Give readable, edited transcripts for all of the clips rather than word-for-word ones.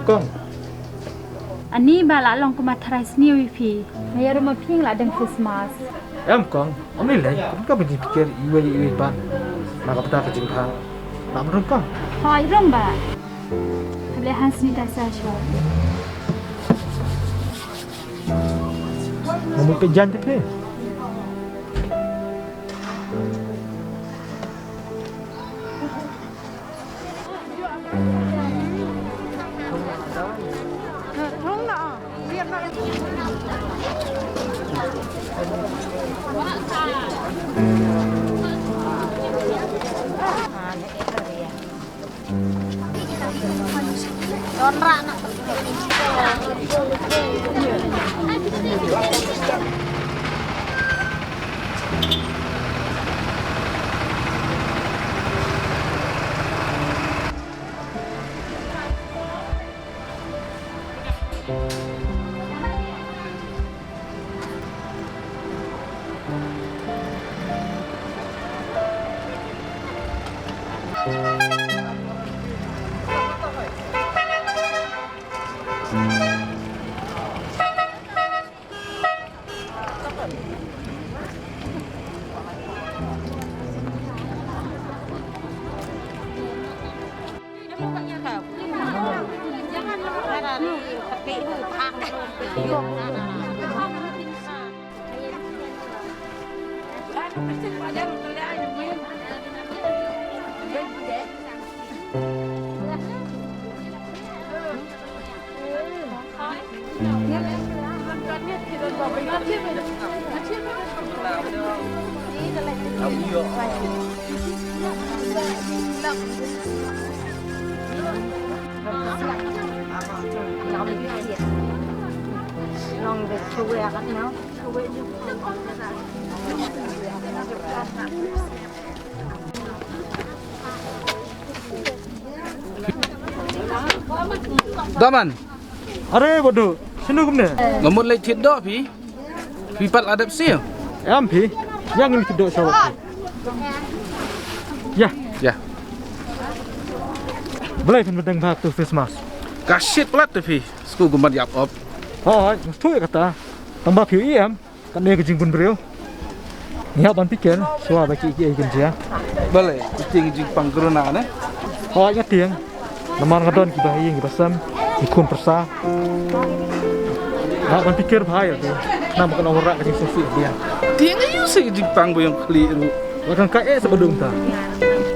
kong. Ani bala long ko matras ni wifi. Maya rumah ping la deng Christmas. Kong, om ni lai, kau pergi pikir iwe ban. Nak apa tak kejeng kah? Nak mereng kong. Hoi rom ba. Le hans ni dah sa shwa. Mau pejan tu ke? Long được chú về ăn nó. Daman, Are bodoh, sini kumne. ngamut lagi tidak pi, pipat adap sih. Pi, yang ini kedok sawat. Ya, Ya, boleh pun berdeng tu Christmas. kasyit pelat tu pi, sku gumat yap op. Oh, tu ya kata. Tambah piu kan dia kejeng pun beriau. Ya, ban pikir, suara bagi kerja. Boleh, icing jing panggeruna ne. Oh, ingat tiang. Nama ngadon kibahi yang kibasam, ikun persa. Nak ban pikir bahaya tu. Nama kena orang kejeng sesi dia. Tiang ayu sih jing pang boyong keliru. Bahkan kaya sebelum ta.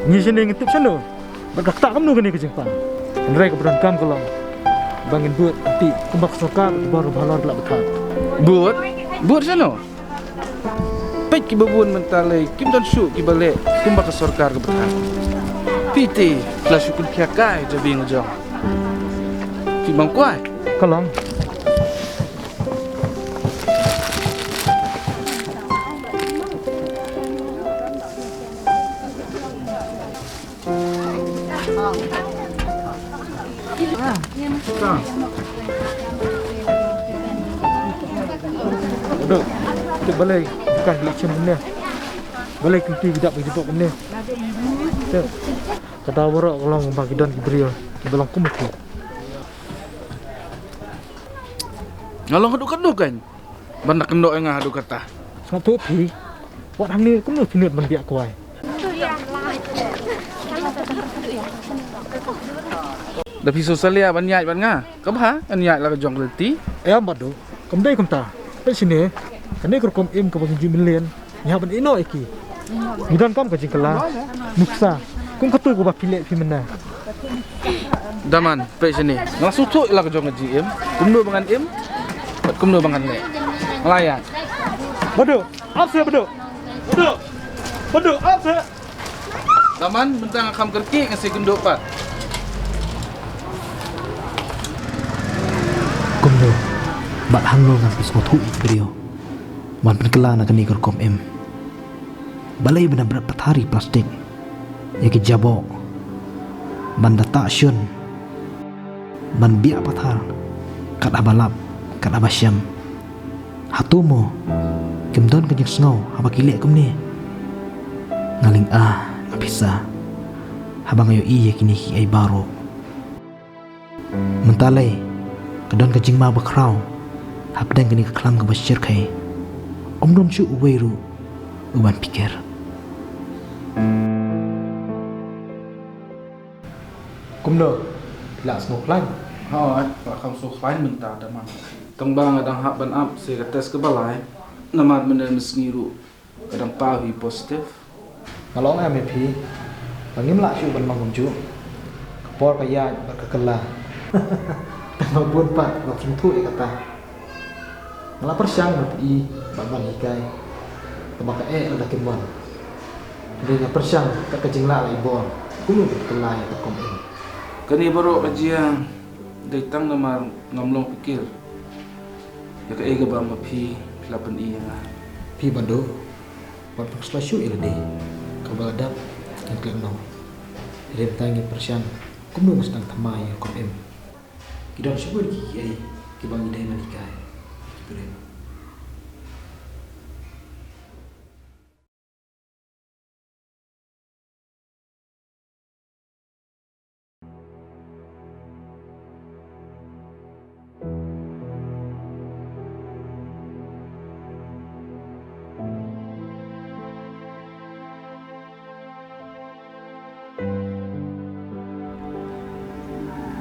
Ni sini ngitip sana. Bakal tak kamu kena kejeng pang. Mereka berangkam kalau bangin buat nanti kumbak sokar baru balor belak betul. Buat sana. Pek kibabun mentale, kim dan syuk kibale, kumbak ke sorkar ke betul. Piti, kelas syukun kiakai jadi ngejong. Kibang kuai. Kalau Duduk. Kita balik bukan election benda. Balik nanti tidak bagi jemput benda. Cek. Kata orang kalau bagi dan diberi bilang kumati. Ngalong keduk-keduk kan. Banda kendok yang ngadu kata. Sangat tu pi. Buat hang ni kumut pinut mendiak kuai. Tapi sosalia banyak nga. Kabha banyak lah kejong keleti. Badu. Kemdai kumta. Pen sini. Kene kerkom im ke bagi milian. Nya ban ino iki. Gidan kam ke jingkala. Nuksa. Kum katu ko ba pilek pi mena. Daman, pe sini. Langsung tu lah kejong ngaji im. Kumno bangan im. Kumno bangan le. Melayan. Badu. Apa saya badu? Badu. Badu. Apa saya? Daman bentang akam kerki ngasih kendok pat. Kumdo, bat hanglo ngan pisngot hui beliau. Wan penkela nak kini kerkom em. Balai benar berat petari plastik. Yaki jabok. Banda tak syun. Ban biak pathar. Kat abalap, kat abasyam. Hatumo. Kemdon kenyek sengau haba kilek kumni. Ngaling ngapisa. Habang ayo iya kini ki ay baro. mentalai kedon ke jingma bakrau hapdan kini ke kelam ke basyir kai om don chu uweiru uban pikir kumdo la snok lain Hoi, Pak Kam so klein mentah daman. Tang bang adang hak ban up se tes ke balai. Namat menen mesngiru. Kadang pawi positif. ngalong ame pi bangim la chu ban mangum chu kapor ka ya bar ka kala tama bun pat wa kim thu e kata ngala persyang i ban hikai tama ka e ada kimban dia persyang ka kajing la lai bon kumu kelai ka kom in Kani baru kajian datang nama ngamlong pikir. Ya ke ega ba mapi lapan iya. pi bando ban pak slashu ila de ka baladap yang klek no rem tangi persyang kumu mustang thamai kom in kidan syukur ki ai ki bang idai manikai kibrem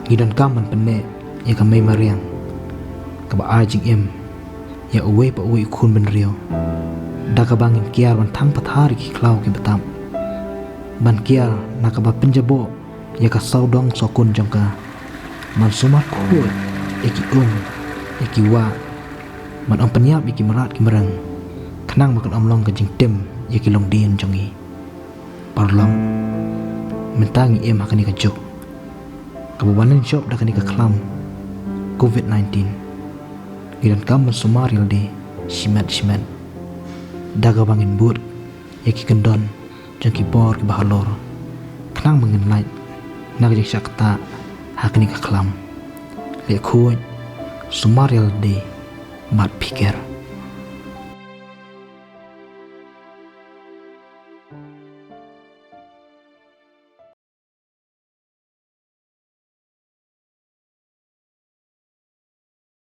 Gidan kaman penne ya kamay mariang kaba ajing em ya uwe pa uwe ikun ben rio da kabangin kiar ban thang pathari ki klau ki batam ban kiar na kaba penjabo ya ka saudong sokun jongka man sumat ko eki eki wa man om penyap iki merat ki merang kenang makan omlong ke jing tem ya ki long dien jongi parlong mentangi em akan ikajuk kabupaten shop dah kini ke kelam COVID-19 gidan kamu sumaril di simet daga bangin but yaki kendon jangki bor ki bahalor kenang mangin light nak jeng syakta hakni ke kelam le kuat sumaril di mat pikir